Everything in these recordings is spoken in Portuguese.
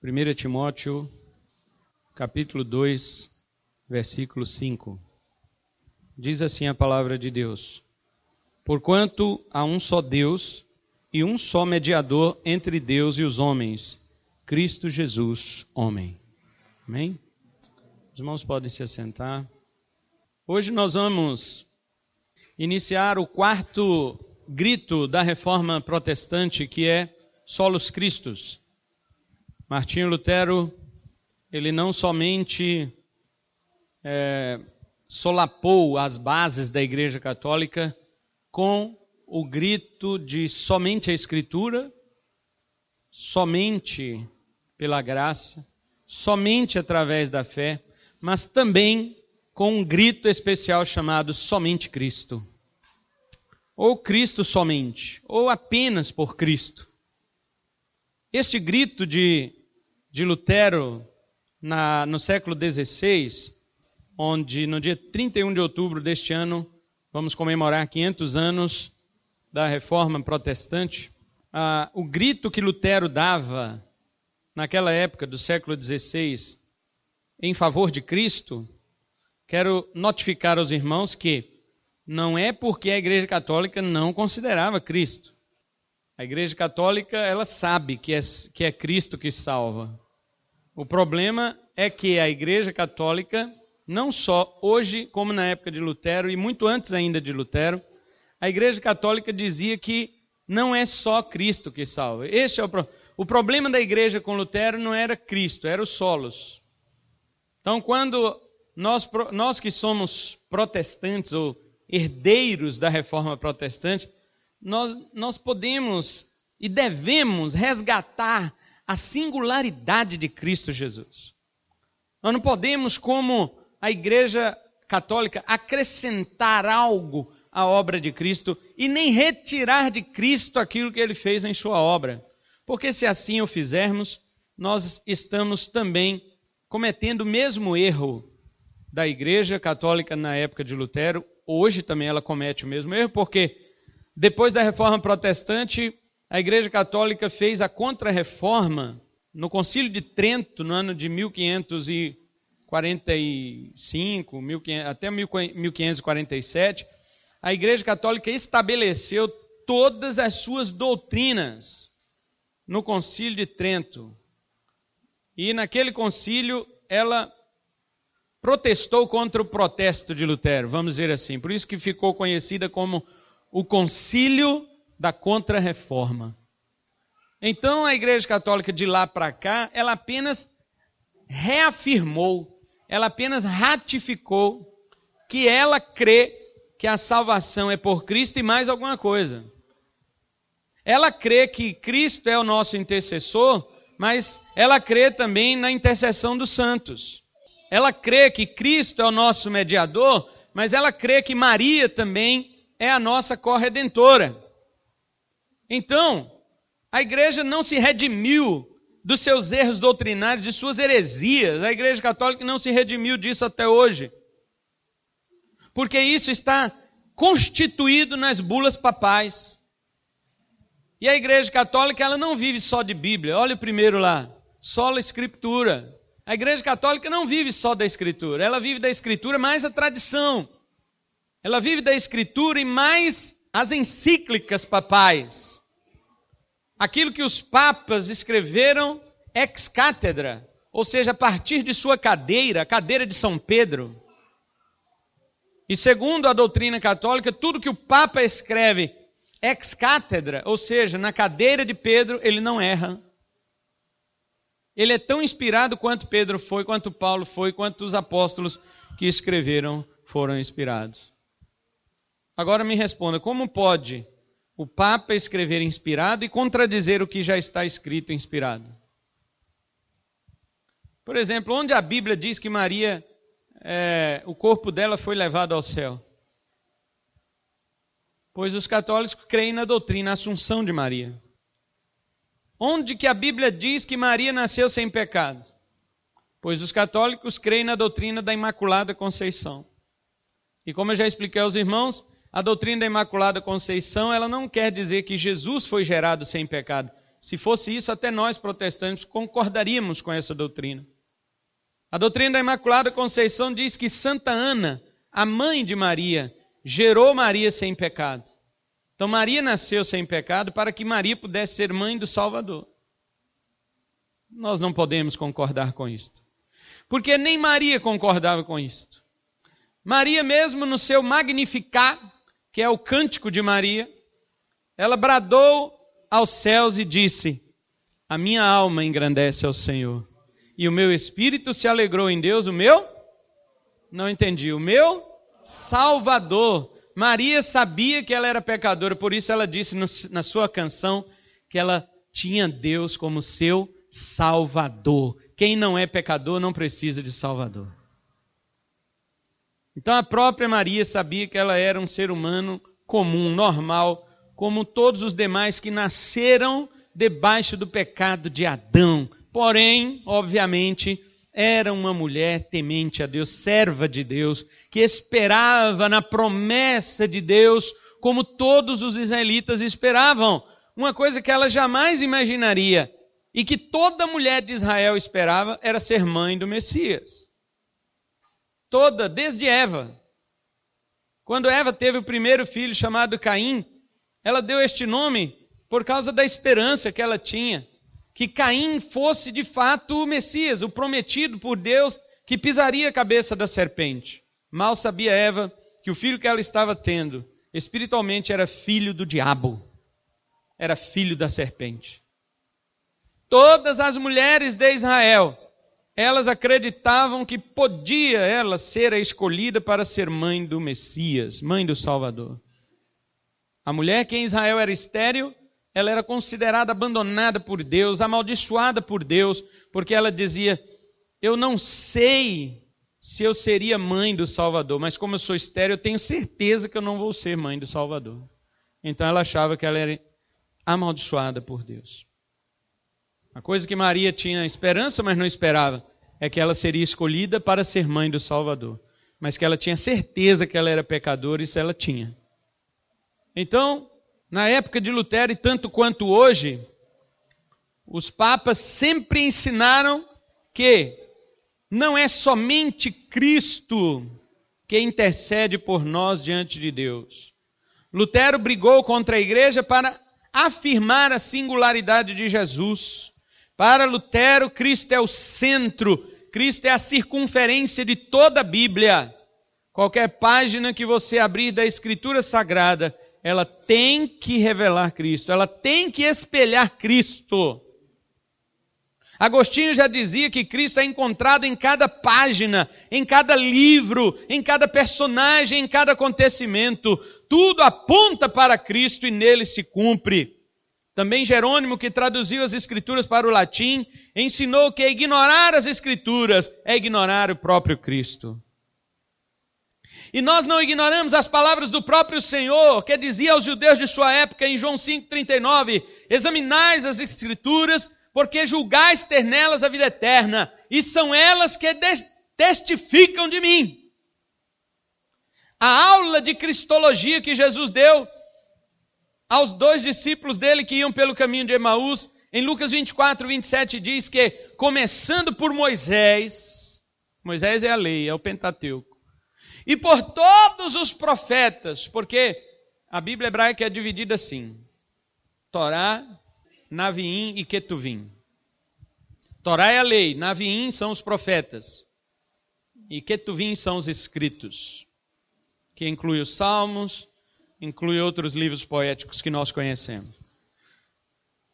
1 Timóteo, capítulo 2, versículo 5. Diz assim a palavra de Deus: Porquanto há um só Deus e um só mediador entre Deus e os homens, Cristo Jesus, homem. Amém? Os irmãos podem se assentar. Hoje nós vamos iniciar o quarto grito da reforma protestante, que é Solus Christus. Martinho Lutero, ele não somente solapou as bases da Igreja Católica com o grito de somente a Escritura, somente pela graça, somente através da fé, mas também com um grito especial chamado somente Cristo. Ou Cristo somente, ou apenas por Cristo. Este grito de Lutero no século XVI, onde no dia 31 de outubro deste ano vamos comemorar 500 anos da Reforma Protestante, o grito que Lutero dava naquela época do século XVI em favor de Cristo, quero notificar aos irmãos que não é porque a Igreja Católica não considerava Cristo. A Igreja Católica, ela sabe que é Cristo que salva. O problema é que a Igreja Católica, não só hoje, como na época de Lutero, e muito antes ainda de Lutero, a Igreja Católica dizia que não é só Cristo que salva. Este é o problema da Igreja com Lutero não era Cristo, era o solos. Então, quando nós que somos protestantes ou herdeiros da Reforma Protestante, nós podemos e devemos resgatar a singularidade de Cristo Jesus. Nós não podemos, como a Igreja Católica, acrescentar algo à obra de Cristo e nem retirar de Cristo aquilo que Ele fez em sua obra. Porque se assim o fizermos, nós estamos também cometendo o mesmo erro da Igreja Católica na época de Lutero. Hoje também ela comete o mesmo erro, porque depois da Reforma Protestante, a Igreja Católica fez a Contra-Reforma no Concílio de Trento, no ano de 1545, até 1547. A Igreja Católica estabeleceu todas as suas doutrinas no Concílio de Trento. E naquele concílio, ela protestou contra o protesto de Lutero, vamos dizer assim. Por isso que ficou conhecida como o Concílio da Contra-Reforma. Então, a Igreja Católica de lá para cá, ela apenas reafirmou, ela apenas ratificou que ela crê que a salvação é por Cristo e mais alguma coisa. Ela crê que Cristo é o nosso intercessor, mas ela crê também na intercessão dos santos. Ela crê que Cristo é o nosso mediador, mas ela crê que Maria também é a nossa corredentora. Então, a igreja não se redimiu dos seus erros doutrinários, de suas heresias. A Igreja Católica não se redimiu disso até hoje. Porque isso está constituído nas bulas papais. E a Igreja Católica, ela não vive só de Bíblia. Olha o primeiro lá, sola Escritura. A Igreja Católica não vive só da Escritura, ela vive da Escritura mais a tradição. Ela vive da Escritura e mais as encíclicas papais. Aquilo que os papas escreveram ex cátedra, ou seja, a partir de sua cadeira, a cadeira de São Pedro. E segundo a doutrina católica, tudo que o Papa escreve ex cátedra, ou seja, na cadeira de Pedro, ele não erra. Ele é tão inspirado quanto Pedro foi, quanto Paulo foi, quanto os apóstolos que escreveram foram inspirados. Agora me responda, como pode o Papa escrever inspirado e contradizer o que já está escrito inspirado? Por exemplo, onde a Bíblia diz que Maria, o corpo dela foi levado ao céu? Pois os católicos creem na doutrina, a Assunção de Maria. Onde que a Bíblia diz que Maria nasceu sem pecado? Pois os católicos creem na doutrina da Imaculada Conceição. E como eu já expliquei aos irmãos, a doutrina da Imaculada Conceição, ela não quer dizer que Jesus foi gerado sem pecado. se fosse isso, até nós protestantes concordaríamos com essa doutrina. A doutrina da Imaculada Conceição diz que Santa Ana, a mãe de Maria, gerou Maria sem pecado. Então Maria nasceu sem pecado para que Maria pudesse ser mãe do Salvador. Nós não podemos concordar com isto, porque nem Maria concordava com isto. Maria mesmo no seu Magnificat, que é o cântico de Maria, ela bradou aos céus e disse: a minha alma engrandece ao Senhor, e o meu espírito se alegrou em Deus, o meu Salvador. Maria sabia que ela era pecadora, por isso ela disse na sua canção que ela tinha Deus como seu Salvador. Quem não é pecador não precisa de Salvador. Então a própria Maria sabia que ela era um ser humano comum, normal, como todos os demais que nasceram debaixo do pecado de Adão. Porém, obviamente, era uma mulher temente a Deus, serva de Deus, que esperava na promessa de Deus, como todos os israelitas esperavam. Uma coisa que ela jamais imaginaria, e que toda mulher de Israel esperava, era ser mãe do Messias. Toda, desde Eva. Quando Eva teve o primeiro filho chamado Caim, ela deu este nome por causa da esperança que ela tinha, que Caim fosse de fato o Messias, o prometido por Deus, que pisaria a cabeça da serpente. Mal sabia Eva que o filho que ela estava tendo, espiritualmente era filho do diabo, era filho da serpente. Todas as mulheres de Israel, elas acreditavam que podia ela ser a escolhida para ser mãe do Messias, mãe do Salvador. A mulher que em Israel era estéril, ela era considerada abandonada por Deus, amaldiçoada por Deus, porque ela dizia: eu não sei se eu seria mãe do Salvador, mas como eu sou estéril, eu tenho certeza que eu não vou ser mãe do Salvador. Então ela achava que ela era amaldiçoada por Deus. A coisa que Maria tinha esperança, mas não esperava, é que ela seria escolhida para ser mãe do Salvador. Mas que ela tinha certeza que ela era pecadora, isso ela tinha. Então, na época de Lutero, e tanto quanto hoje, os papas sempre ensinaram que não é somente Cristo que intercede por nós diante de Deus. Lutero brigou contra a igreja para afirmar a singularidade de Jesus. Para Lutero, Cristo é o centro, Cristo é a circunferência de toda a Bíblia. Qualquer página que você abrir da Escritura Sagrada, ela tem que revelar Cristo, ela tem que espelhar Cristo. Agostinho já dizia que Cristo é encontrado em cada página, em cada livro, em cada personagem, em cada acontecimento. Tudo aponta para Cristo e nele se cumpre. Também Jerônimo, que traduziu as Escrituras para o latim, ensinou que ignorar as Escrituras é ignorar o próprio Cristo. E nós não ignoramos as palavras do próprio Senhor, que dizia aos judeus de sua época em João 5,39, examinais as Escrituras, porque julgais ter nelas a vida eterna, e são elas que testificam de mim. A aula de cristologia que Jesus deu aos 2 discípulos dele que iam pelo caminho de Emaús, em Lucas 24, 27 diz que, começando por Moisés, Moisés é a lei, é o Pentateuco, e por todos os profetas, porque a Bíblia hebraica é dividida assim, Torá, Naviim e Ketuvim. Torá é a lei, Naviim são os profetas, e Ketuvim são os escritos, que inclui os salmos, inclui outros livros poéticos que nós conhecemos.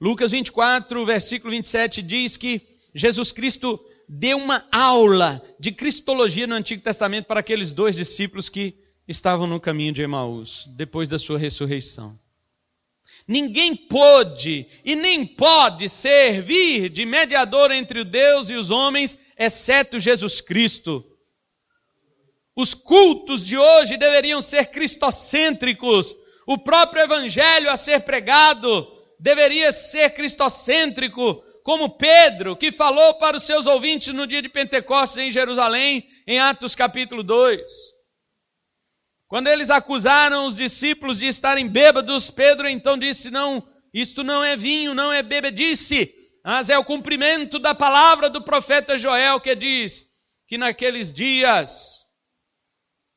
Lucas 24, versículo 27 diz que Jesus Cristo deu uma aula de cristologia no Antigo Testamento para aqueles 2 discípulos que estavam no caminho de Emaús, depois da sua ressurreição. Ninguém pôde e nem pode servir de mediador entre o Deus e os homens, exceto Jesus Cristo. Os cultos de hoje deveriam ser cristocêntricos. O próprio evangelho a ser pregado deveria ser cristocêntrico, como Pedro, que falou para os seus ouvintes no dia de Pentecostes em Jerusalém, em Atos capítulo 2. Quando eles acusaram os discípulos de estarem bêbados, Pedro então disse: não Isto não é vinho, não é bebedice, mas é o cumprimento da palavra do profeta Joel, que diz que naqueles dias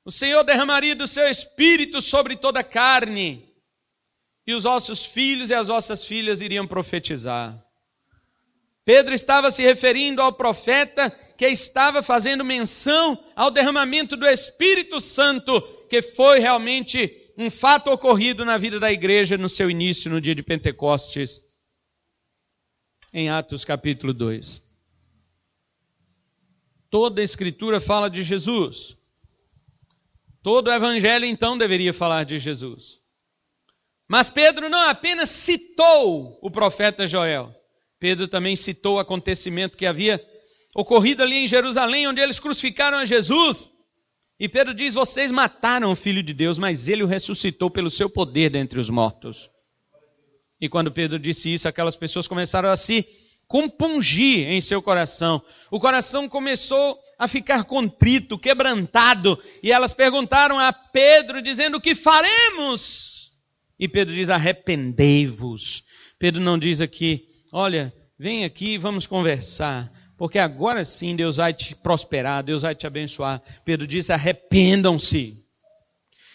o Senhor derramaria do seu espírito sobre toda a carne, e os vossos filhos e as vossas filhas iriam profetizar. Pedro estava se referindo ao profeta que estava fazendo menção ao derramamento do Espírito Santo, que foi realmente um fato ocorrido na vida da igreja no seu início, no dia de Pentecostes, em Atos capítulo 2. Toda a Escritura fala de Jesus. Todo o Evangelho, então, deveria falar de Jesus. Mas Pedro não apenas citou o profeta Joel, Pedro também citou o acontecimento que havia ocorrido ali em Jerusalém, onde eles crucificaram a Jesus. E Pedro diz, vocês mataram o Filho de Deus, mas ele o ressuscitou pelo seu poder dentre os mortos. E quando Pedro disse isso, aquelas pessoas começaram a se compungir em seu coração. O coração começou a ficar contrito, quebrantado. E elas perguntaram a Pedro, dizendo, o que faremos? E Pedro diz, arrependei-vos. Pedro não diz aqui, olha, vem aqui e vamos conversar, porque agora sim Deus vai te prosperar, Deus vai te abençoar. Pedro diz, arrependam-se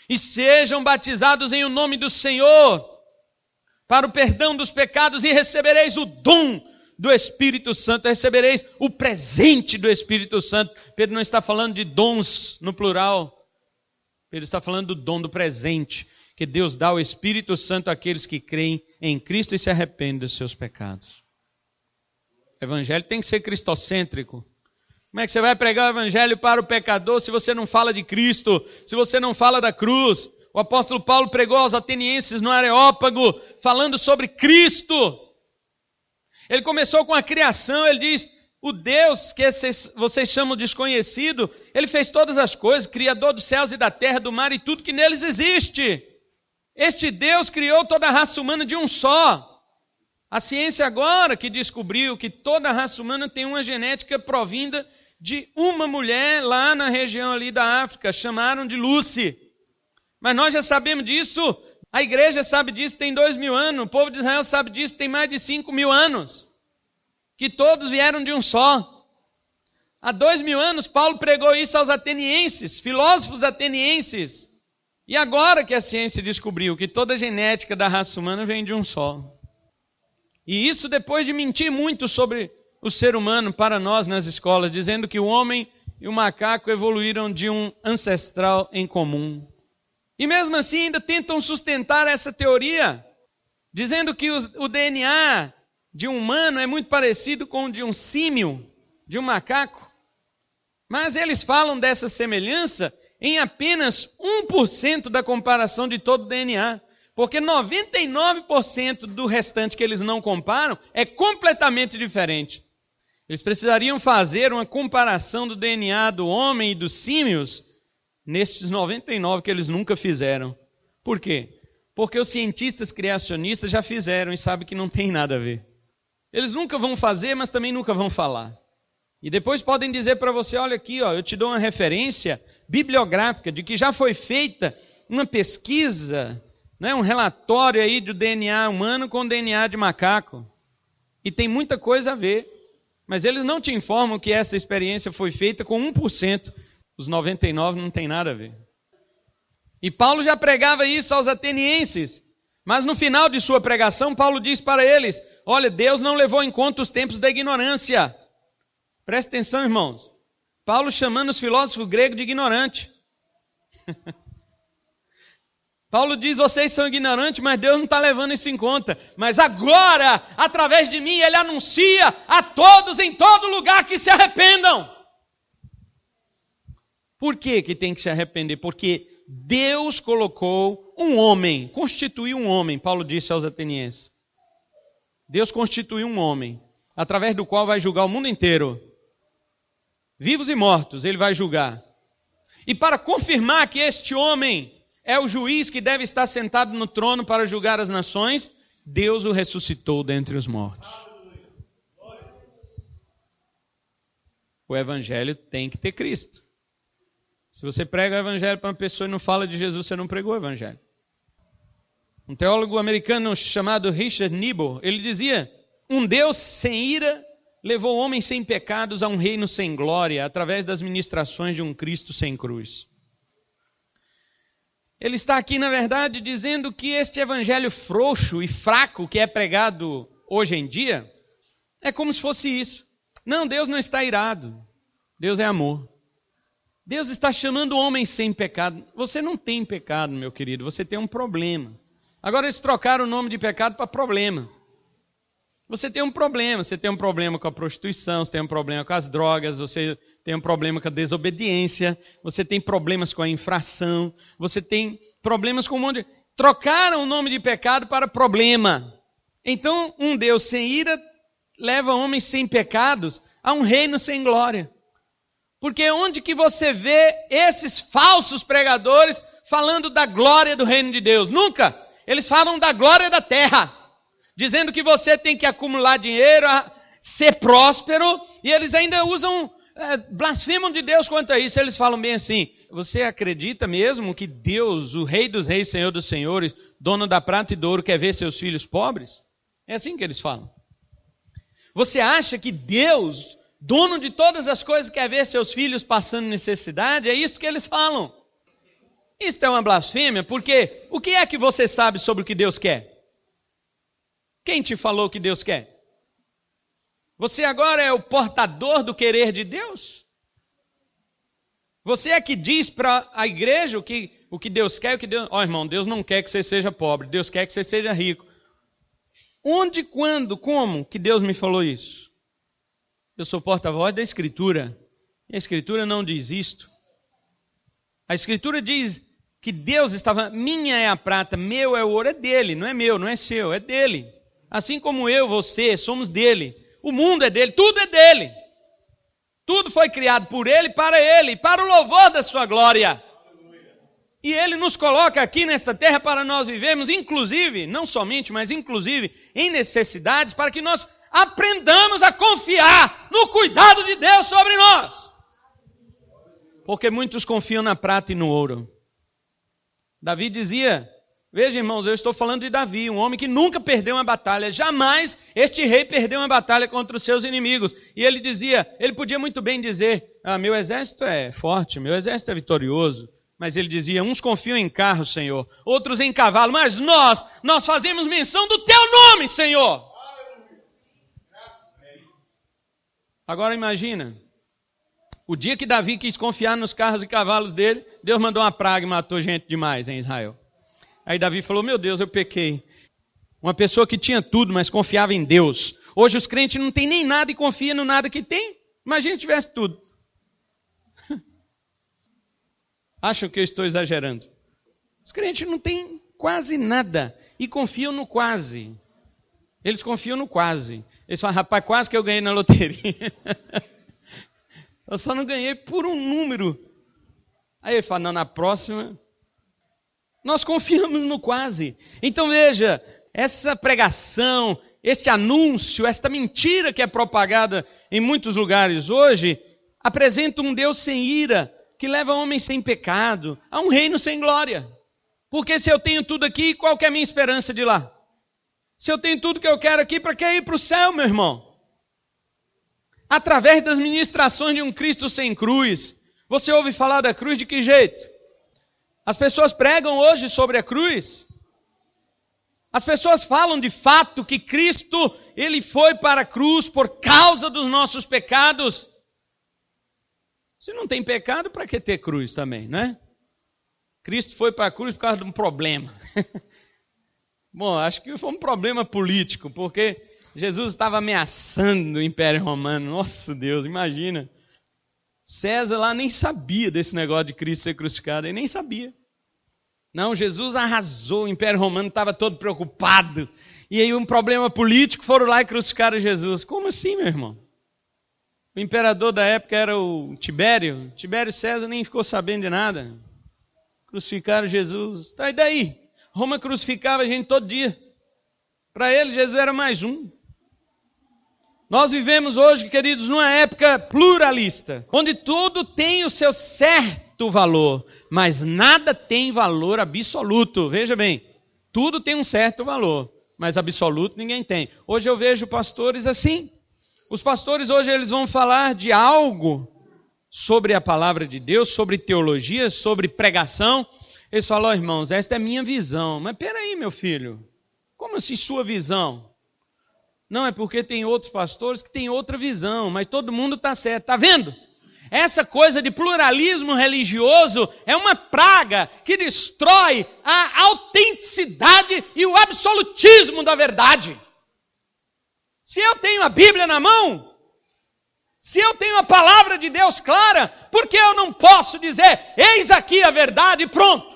e sejam batizados em o nome do Senhor para o perdão dos pecados e recebereis o dom do Espírito Santo, recebereis o presente do Espírito Santo. Pedro não está falando de dons no plural, Pedro está falando do dom do presente, que Deus dá o Espírito Santo àqueles que creem em Cristo e se arrependem dos seus pecados. O evangelho tem que ser cristocêntrico. Como é que você vai pregar o evangelho para o pecador se você não fala de Cristo, se você não fala da cruz? O apóstolo Paulo pregou aos atenienses no Areópago, falando sobre Cristo. Ele começou com a criação, ele diz, o Deus que vocês chamam de desconhecido, ele fez todas as coisas, criador dos céus e da terra, do mar e tudo que neles existe. Este Deus criou toda a raça humana de um só. A ciência agora que descobriu que toda a raça humana tem uma genética provinda de uma mulher lá na região ali da África, chamaram de Lucy. Mas nós já sabemos disso, a igreja sabe disso tem 2000 anos, o povo de Israel sabe disso tem mais de 5000 anos, que todos vieram de um só. Há 2000 anos Paulo pregou isso aos atenienses, filósofos atenienses. E agora que a ciência descobriu que toda a genética da raça humana vem de um só. E isso depois de mentir muito sobre o ser humano para nós nas escolas, dizendo que o homem e o macaco evoluíram de um ancestral em comum. E mesmo assim ainda tentam sustentar essa teoria, dizendo que o DNA de um humano é muito parecido com o de um símio, de um macaco. Mas eles falam dessa semelhança em apenas 1% da comparação de todo o DNA. Porque 99% do restante que eles não comparam é completamente diferente. Eles precisariam fazer uma comparação do DNA do homem e dos símios nestes 99% que eles nunca fizeram. Por quê? Porque os cientistas criacionistas já fizeram e sabem que não tem nada a ver. Eles nunca vão fazer, mas também nunca vão falar. E depois podem dizer para você, olha aqui, ó, eu te dou uma referência bibliográfica de que já foi feita uma pesquisa, né, um relatório aí do DNA humano com DNA de macaco. E tem muita coisa a ver. Mas eles não te informam que essa experiência foi feita com 1%. Os 99% não tem nada a ver. E Paulo já pregava isso aos atenienses. Mas no final de sua pregação, Paulo diz para eles, olha, Deus não levou em conta os tempos da ignorância. Presta atenção, irmãos. Paulo chamando os filósofos gregos de ignorante. Paulo diz, vocês são ignorantes, mas Deus não está levando isso em conta. Mas agora, através de mim, Ele anuncia a todos em todo lugar que se arrependam. Por que tem que se arrepender? Porque Deus colocou um homem, constituiu um homem, Paulo disse aos atenienses. Deus constituiu um homem, através do qual vai julgar o mundo inteiro. Vivos e mortos, Ele vai julgar. E para confirmar que este homem é o juiz que deve estar sentado no trono para julgar as nações, Deus o ressuscitou dentre os mortos. O evangelho tem que ter Cristo. Se você prega o evangelho para uma pessoa e não fala de Jesus, você não pregou o evangelho. Um teólogo americano chamado Richard Niebuhr, ele dizia: um Deus sem ira levou homens sem pecados a um reino sem glória, através das ministrações de um Cristo sem cruz. Ele está aqui, na verdade, dizendo que este evangelho frouxo e fraco que é pregado hoje em dia, é como se fosse isso. Não, Deus não está irado. Deus é amor. Deus está chamando homens sem pecado. Você não tem pecado, meu querido, você tem um problema. Agora eles trocaram o nome de pecado para problema. Você tem um problema com a prostituição, você tem um problema com as drogas, você tem um problema com a desobediência, você tem problemas com a infração, você tem problemas com um monte de... Trocaram o nome de pecado para problema. Então, um Deus sem ira leva homens sem pecados a um reino sem glória. Porque onde que você vê esses falsos pregadores falando da glória do reino de Deus? Nunca! Eles falam da glória da terra, dizendo que você tem que acumular dinheiro, ser próspero, e eles ainda blasfemam de Deus quanto a isso. Eles falam bem assim: você acredita mesmo que Deus, o Rei dos Reis, Senhor dos Senhores, dono da prata e do ouro, quer ver seus filhos pobres? É assim que eles falam. Você acha que Deus, dono de todas as coisas, quer ver seus filhos passando necessidade? É isso que eles falam. Isso é uma blasfêmia, porque o que é que você sabe sobre o que Deus quer? Quem te falou o que Deus quer? Você agora é o portador do querer de Deus? Você é que diz para a igreja o que Deus quer, irmão, Deus não quer que você seja pobre, Deus quer que você seja rico. Onde, quando, como que Deus me falou isso? Eu sou porta-voz da Escritura. E a Escritura não diz isto. A Escritura diz que Deus estava... Minha é a prata, meu é o ouro. É dele, não é meu, não é seu, é dele. Assim como eu, você, somos dele. O mundo é dele, tudo é dele. Tudo foi criado por ele, para o louvor da sua glória. E ele nos coloca aqui nesta terra para nós vivermos, inclusive, não somente, mas inclusive em necessidades, para que nós aprendamos a confiar no cuidado de Deus sobre nós. Porque muitos confiam na prata e no ouro. Davi dizia, veja irmãos, eu estou falando de Davi, um homem que nunca perdeu uma batalha, jamais este rei perdeu uma batalha contra os seus inimigos. E ele dizia, ele podia muito bem dizer, meu exército é forte, meu exército é vitorioso. Mas ele dizia, uns confiam em carros, Senhor, outros em cavalo, mas nós fazemos menção do teu nome, Senhor. Agora imagina, o dia que Davi quis confiar nos carros e cavalos dele, Deus mandou uma praga e matou gente demais em Israel. Aí Davi falou, meu Deus, eu pequei. Uma pessoa que tinha tudo, mas confiava em Deus. Hoje os crentes não têm nem nada e confiam no nada que tem. Imagina se tivesse tudo. Acham que eu estou exagerando? Os crentes não têm quase nada e confiam no quase. Eles confiam no quase. Eles falam, rapaz, quase que eu ganhei na loteria. Eu só não ganhei por um número. Aí ele fala, não, na próxima. Nós confiamos no quase. Então veja, essa pregação, este anúncio, esta mentira que é propagada em muitos lugares hoje, apresenta um Deus sem ira, que leva homens sem pecado a um reino sem glória. Porque se eu tenho tudo aqui, qual que é a minha esperança de lá? Se eu tenho tudo que eu quero aqui, para que ir para o céu, meu irmão? Através das ministrações de um Cristo sem cruz. Você ouve falar da cruz de que jeito? As pessoas pregam hoje sobre a cruz. As pessoas falam de fato que Cristo, ele foi para a cruz por causa dos nossos pecados. Se não tem pecado, para que ter cruz também, né? Cristo foi para a cruz por causa de um problema. Bom, acho que foi um problema político, porque Jesus estava ameaçando o Império Romano. Nossa Deus, imagina. César lá nem sabia desse negócio de Cristo ser crucificado, ele nem sabia. Não, Jesus arrasou, o Império Romano estava todo preocupado. E aí um problema político, foram lá e crucificaram Jesus. Como assim, meu irmão? O imperador da época era o Tibério. Tibério César nem ficou sabendo de nada. Crucificaram Jesus. Tá, e daí? Roma crucificava a gente todo dia. Para ele, Jesus era mais um. Nós vivemos hoje, queridos, numa época pluralista, onde tudo tem o seu certo valor, mas nada tem valor absoluto. Veja bem, Tudo tem um certo valor, mas absoluto ninguém tem. Hoje eu vejo pastores assim. Os pastores hoje eles vão falar de algo sobre a palavra de Deus, sobre teologia, sobre pregação. Eles falam, irmãos, esta é a minha visão. Mas peraí, meu filho, como assim sua visão? Não, é porque tem outros pastores que têm outra visão, mas todo mundo está certo. Está vendo? Essa coisa de pluralismo religioso é uma praga que destrói a autenticidade e o absolutismo da verdade. Se eu tenho a Bíblia na mão, se eu tenho a palavra de Deus clara, por que eu não posso dizer, eis aqui a verdade e pronto?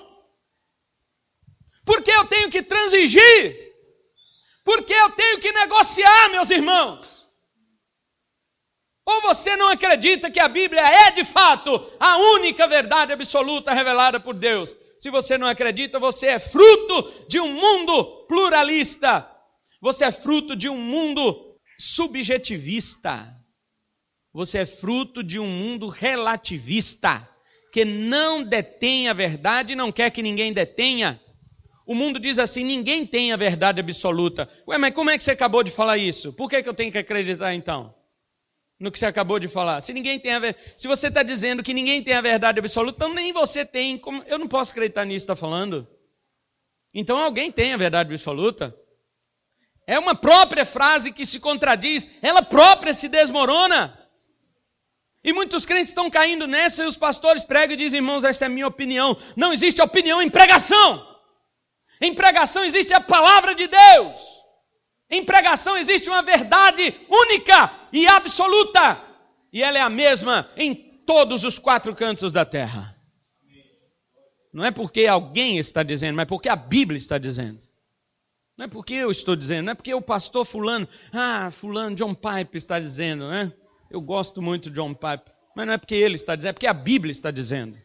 Por que eu tenho que transigir? Por que eu tenho que negociar, meus irmãos? Ou você não acredita que a Bíblia é de fato a única verdade absoluta revelada por Deus? Se você não acredita, você é fruto de um mundo pluralista. Você é fruto de um mundo subjetivista. Você é fruto de um mundo relativista, que não detém a verdade e não quer que ninguém detenha. O mundo diz assim, ninguém tem a verdade absoluta. Ué, mas como é que você acabou de falar isso? Por que eu tenho que acreditar então? No que você acabou de falar. Se você está dizendo que ninguém tem a verdade absoluta, então nem você tem. Eu não posso acreditar nisso que está falando. Então alguém tem a verdade absoluta. É uma própria frase que se contradiz, ela própria se desmorona. E muitos crentes estão caindo nessa e os pastores pregam e dizem, irmãos, essa é a minha opinião. Não existe opinião em pregação. Em pregação existe a palavra de Deus. Em pregação existe uma verdade única e absoluta. E ela é a mesma em todos os 4 cantos da terra. Não é porque alguém está dizendo, mas porque a Bíblia está dizendo. Não é porque eu estou dizendo, não é porque o pastor fulano, fulano John Piper está dizendo, né? Eu gosto muito de John Piper. Mas não é porque ele está dizendo, é porque a Bíblia está dizendo.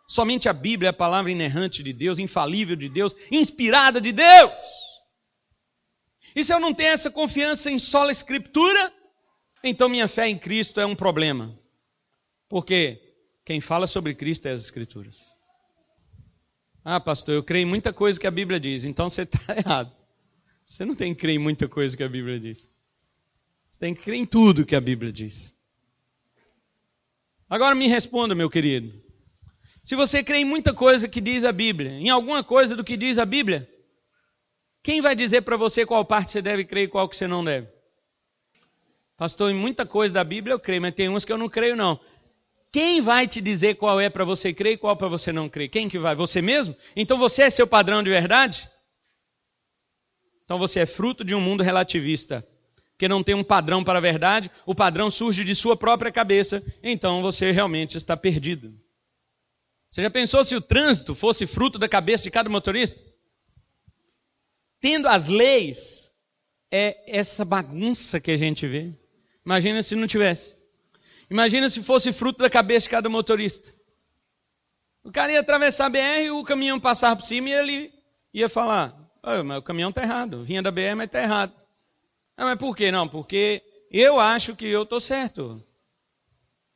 Somente a Bíblia é a palavra inerrante de Deus, infalível de Deus, inspirada de Deus. E se eu não tenho essa confiança em sola Escritura, então minha fé em Cristo é um problema. Porque quem fala sobre Cristo é as Escrituras. Pastor, eu creio em muita coisa que a Bíblia diz, então você está errado. Você não tem que crer em muita coisa que a Bíblia diz. Você tem que crer em tudo que a Bíblia diz. Agora me responda, meu querido. Se você crê em muita coisa que diz a Bíblia, em alguma coisa do que diz a Bíblia, quem vai dizer para você qual parte você deve crer e qual que você não deve? Pastor, em muita coisa da Bíblia eu creio, mas tem umas que eu não creio não. Quem vai te dizer qual é para você crer e qual para você não crer? Quem que vai? Você mesmo? Então você é seu padrão de verdade? Então você é fruto de um mundo relativista, que não tem um padrão para a verdade, o padrão surge de sua própria cabeça, então você realmente está perdido. Você já pensou se o trânsito fosse fruto da cabeça de cada motorista? Tendo as leis, é essa bagunça que a gente vê. Imagina se não tivesse. Imagina se fosse fruto da cabeça de cada motorista. O cara ia atravessar a BR, o caminhão passava por cima e ele ia falar, mas o caminhão está errado, vinha da BR, mas está errado. Mas por quê? Não, porque eu acho que eu estou certo.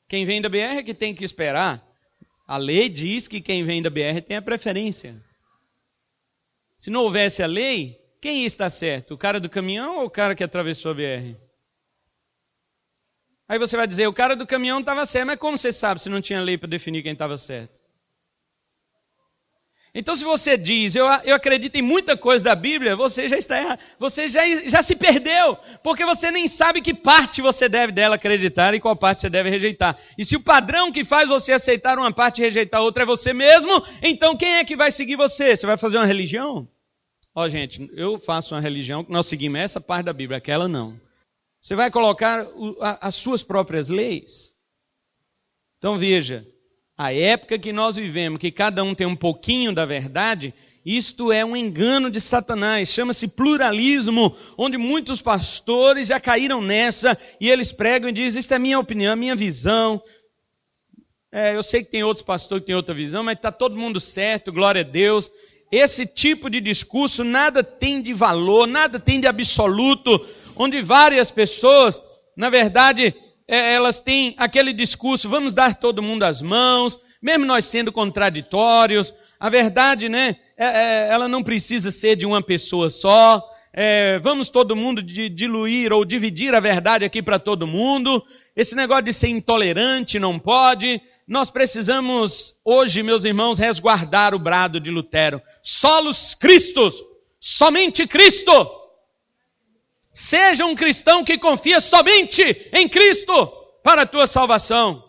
Quem vem da BR é que tem que esperar. A lei diz que quem vem da BR tem a preferência. Se não houvesse a lei, quem está certo? O cara do caminhão ou o cara que atravessou a BR? Aí você vai dizer, o cara do caminhão estava certo, mas como você sabe se não tinha lei para definir quem estava certo? Então se você diz, eu acredito em muita coisa da Bíblia, você já está errado, você já se perdeu, porque você nem sabe que parte você deve dela acreditar e qual parte você deve rejeitar. E se o padrão que faz você aceitar uma parte e rejeitar outra é você mesmo, então quem é que vai seguir você? Você vai fazer uma religião? Gente, eu faço uma religião que nós seguimos essa parte da Bíblia, aquela não. Você vai colocar as suas próprias leis? Então veja, a época que nós vivemos, que cada um tem um pouquinho da verdade, isto é um engano de Satanás, chama-se pluralismo, onde muitos pastores já caíram nessa, e eles pregam e dizem, isso é a minha opinião, a minha visão. Eu sei que tem outros pastores que têm outra visão, mas está todo mundo certo, glória a Deus. Esse tipo de discurso nada tem de valor, nada tem de absoluto, onde várias pessoas, na verdade, elas têm aquele discurso, vamos dar todo mundo as mãos, mesmo nós sendo contraditórios. A verdade, ela não precisa ser de uma pessoa só. Vamos todo mundo diluir ou dividir a verdade aqui para todo mundo. Esse negócio de ser intolerante não pode. Nós precisamos hoje, meus irmãos, resguardar o brado de Lutero. Solos Christus, somente Cristo. Seja um cristão que confia somente em Cristo para a tua salvação.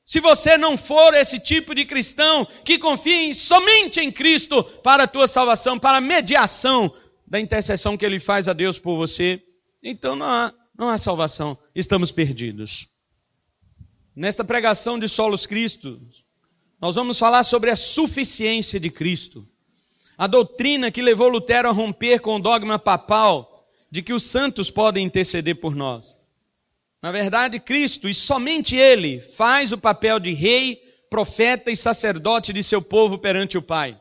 Se você não for esse tipo de cristão que confia somente em Cristo para a tua salvação, para a mediação da intercessão que Ele faz a Deus por você, então não há salvação, estamos perdidos. Nesta pregação de Solos Christus, nós vamos falar sobre a suficiência de Cristo. A doutrina que levou Lutero a romper com o dogma papal de que os santos podem interceder por nós. Na verdade, Cristo, e somente Ele, faz o papel de rei, profeta e sacerdote de seu povo perante o Pai.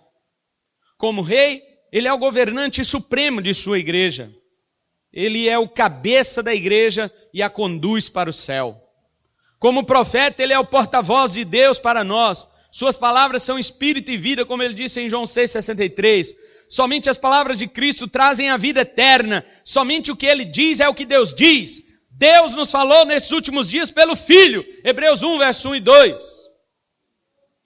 Como rei, Ele é o governante supremo de sua igreja. Ele é o cabeça da igreja e a conduz para o céu. Como profeta, Ele é o porta-voz de Deus para nós. Suas palavras são espírito e vida, como Ele disse em João 6,63. Somente as palavras de Cristo trazem a vida eterna. Somente o que Ele diz é o que Deus diz. Deus nos falou nesses últimos dias pelo Filho. Hebreus 1, verso 1 e 2.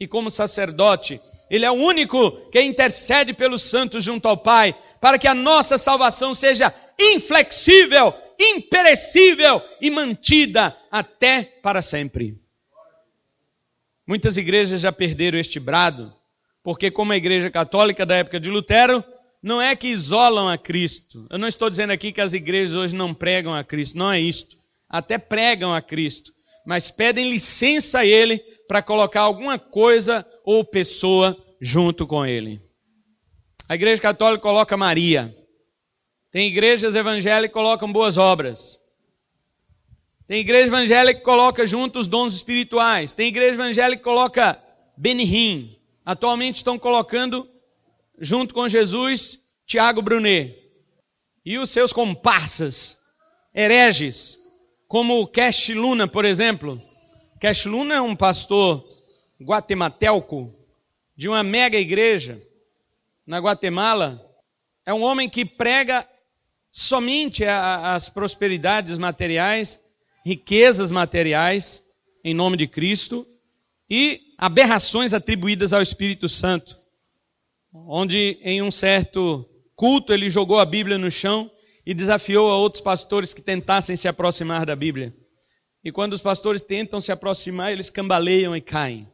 E como sacerdote, Ele é o único que intercede pelos santos junto ao Pai, para que a nossa salvação seja inflexível, imperecível e mantida até para sempre. Muitas igrejas já perderam este brado, porque como a igreja católica da época de Lutero, não é que isolam a Cristo. Eu não estou dizendo aqui que as igrejas hoje não pregam a Cristo, não é isto. Até pregam a Cristo, mas pedem licença a Ele para colocar alguma coisa ou pessoa junto com Ele. A igreja católica coloca Maria. Tem igrejas evangélicas que colocam boas obras. Tem igreja evangélica que coloca junto os dons espirituais. Tem igreja evangélica que coloca Benihim. Atualmente estão colocando junto com Jesus, Tiago Brunet. E os seus comparsas, hereges, como o Cash Luna, por exemplo. Cash Luna é um pastor guatemalteco de uma mega igreja na Guatemala. É um homem que prega somente as prosperidades materiais, riquezas materiais, em nome de Cristo, e aberrações atribuídas ao Espírito Santo. Onde em um certo culto ele jogou a Bíblia no chão e desafiou a outros pastores que tentassem se aproximar da Bíblia. E quando os pastores tentam se aproximar, eles cambaleiam e caem.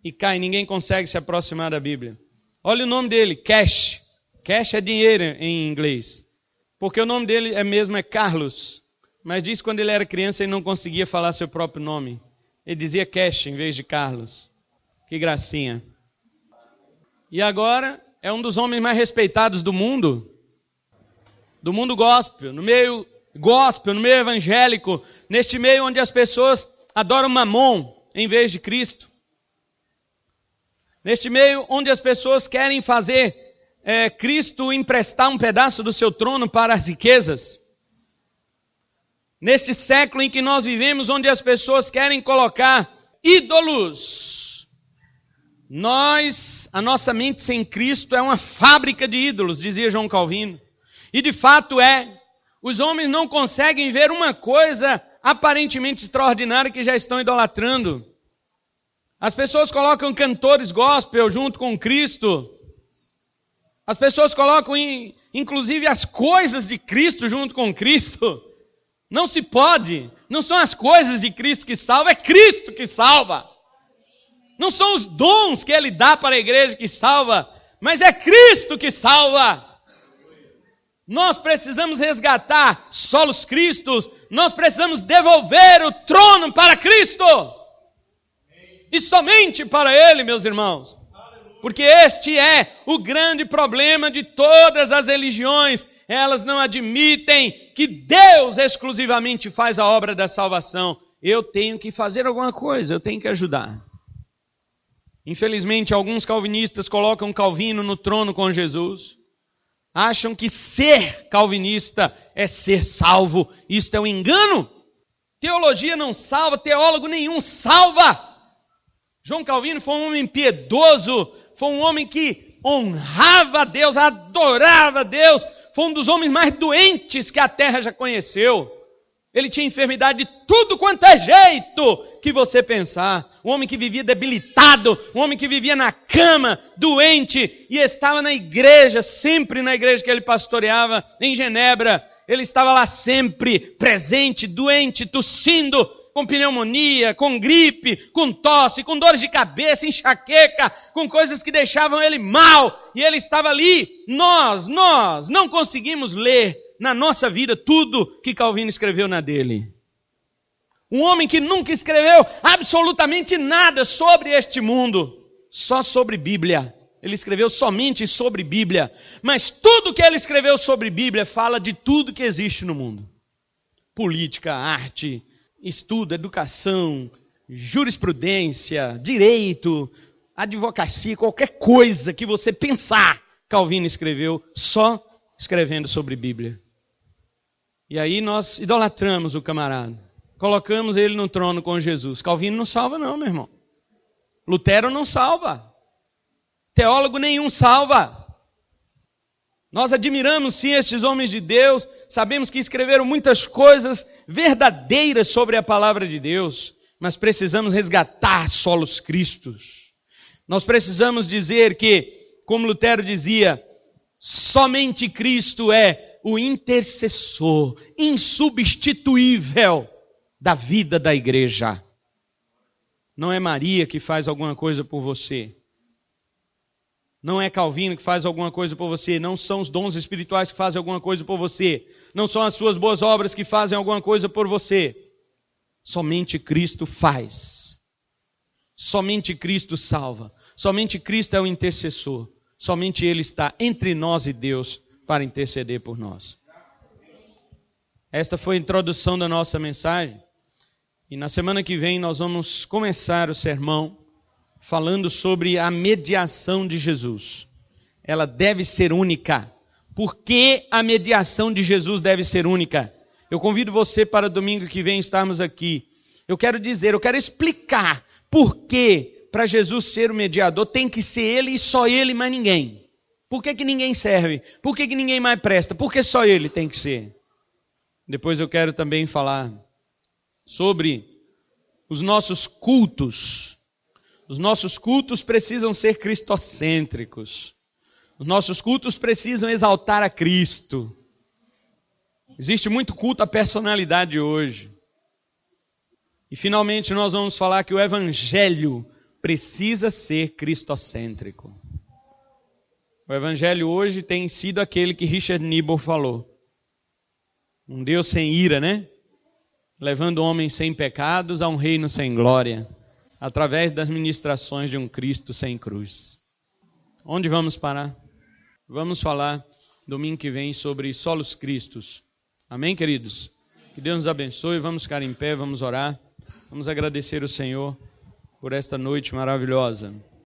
E caem, ninguém consegue se aproximar da Bíblia. Olha o nome dele, Cash. Cash é dinheiro em inglês. Porque o nome dele é Carlos. Mas diz que quando ele era criança ele não conseguia falar seu próprio nome. Ele dizia Cash em vez de Carlos. Que gracinha. E agora é um dos homens mais respeitados do mundo gospel, no meio evangélico, neste meio onde as pessoas adoram Mamon em vez de Cristo. Neste meio onde as pessoas querem fazer Cristo emprestar um pedaço do seu trono para as riquezas. Neste século em que nós vivemos, onde as pessoas querem colocar ídolos. A nossa mente sem Cristo é uma fábrica de ídolos, dizia João Calvino. E de fato os homens não conseguem ver uma coisa aparentemente extraordinária que já estão idolatrando. As pessoas colocam cantores gospel junto com Cristo. As pessoas colocam inclusive as coisas de Cristo junto com Cristo. Não se pode, não são as coisas de Cristo que salvam, é Cristo que salva. Não são os dons que Ele dá para a igreja que salva, mas é Cristo que salva. Nós precisamos resgatar solos Cristos, nós precisamos devolver o trono para Cristo. E somente para Ele, meus irmãos. Porque este é o grande problema de todas as religiões. Elas não admitem que Deus exclusivamente faz a obra da salvação. Eu tenho que fazer alguma coisa, eu tenho que ajudar. Infelizmente, alguns calvinistas colocam Calvino no trono com Jesus. Acham que ser calvinista é ser salvo. Isto é um engano. Teologia não salva, teólogo nenhum salva. João Calvino foi um homem piedoso, foi um homem que honrava a Deus, adorava a Deus, foi um dos homens mais doentes que a terra já conheceu. Ele tinha enfermidade de tudo quanto é jeito que você pensar. Um homem que vivia debilitado, um homem que vivia na cama, doente, e estava na igreja, sempre na igreja que ele pastoreava, em Genebra. Ele estava lá sempre, presente, doente, tossindo, com pneumonia, com gripe, com tosse, com dores de cabeça, enxaqueca, com coisas que deixavam ele mal. E ele estava ali. Nós não conseguimos ler na nossa vida tudo que Calvino escreveu na dele. Um homem que nunca escreveu absolutamente nada sobre este mundo, só sobre Bíblia. Ele escreveu somente sobre Bíblia. Mas tudo que ele escreveu sobre Bíblia fala de tudo que existe no mundo. Política, arte, estudo, educação, jurisprudência, direito, advocacia, qualquer coisa que você pensar, Calvino escreveu só escrevendo sobre Bíblia. E aí nós idolatramos o camarada. Colocamos ele no trono com Jesus. Calvino não salva não, meu irmão. Lutero não salva. Teólogo nenhum salva. Nós admiramos sim estes homens de Deus. Sabemos que escreveram muitas coisas verdadeiras sobre a palavra de Deus. Mas precisamos resgatar solos cristos. Nós precisamos dizer que, como Lutero dizia, somente Cristo é o intercessor insubstituível da vida da igreja. Não é Maria que faz alguma coisa por você. Não é Calvino que faz alguma coisa por você. Não são os dons espirituais que fazem alguma coisa por você. Não são as suas boas obras que fazem alguma coisa por você. Somente Cristo faz. Somente Cristo salva. Somente Cristo é o intercessor. Somente Ele está entre nós e Deus para interceder por nós. Esta foi a introdução da nossa mensagem. E na semana que vem nós vamos começar o sermão falando sobre a mediação de Jesus. Ela deve ser única. Por que a mediação de Jesus deve ser única? Eu convido você para domingo que vem estarmos aqui. Eu quero explicar por que para Jesus ser o mediador tem que ser Ele e só Ele, mais ninguém. Por que ninguém serve? Por que ninguém mais presta? Por que só Ele tem que ser? Depois eu quero também falar sobre os nossos cultos. Os nossos cultos precisam ser cristocêntricos. Os nossos cultos precisam exaltar a Cristo. Existe muito culto à personalidade hoje. E finalmente nós vamos falar que o Evangelho precisa ser cristocêntrico. O Evangelho hoje tem sido aquele que Richard Niebuhr falou. Um Deus sem ira, né? Levando homens sem pecados a um reino sem glória, através das ministrações de um Cristo sem cruz. Onde vamos parar? Vamos falar domingo que vem sobre solos cristos. Amém, queridos? Que Deus nos abençoe. Vamos ficar em pé, vamos orar. Vamos agradecer o Senhor por esta noite maravilhosa.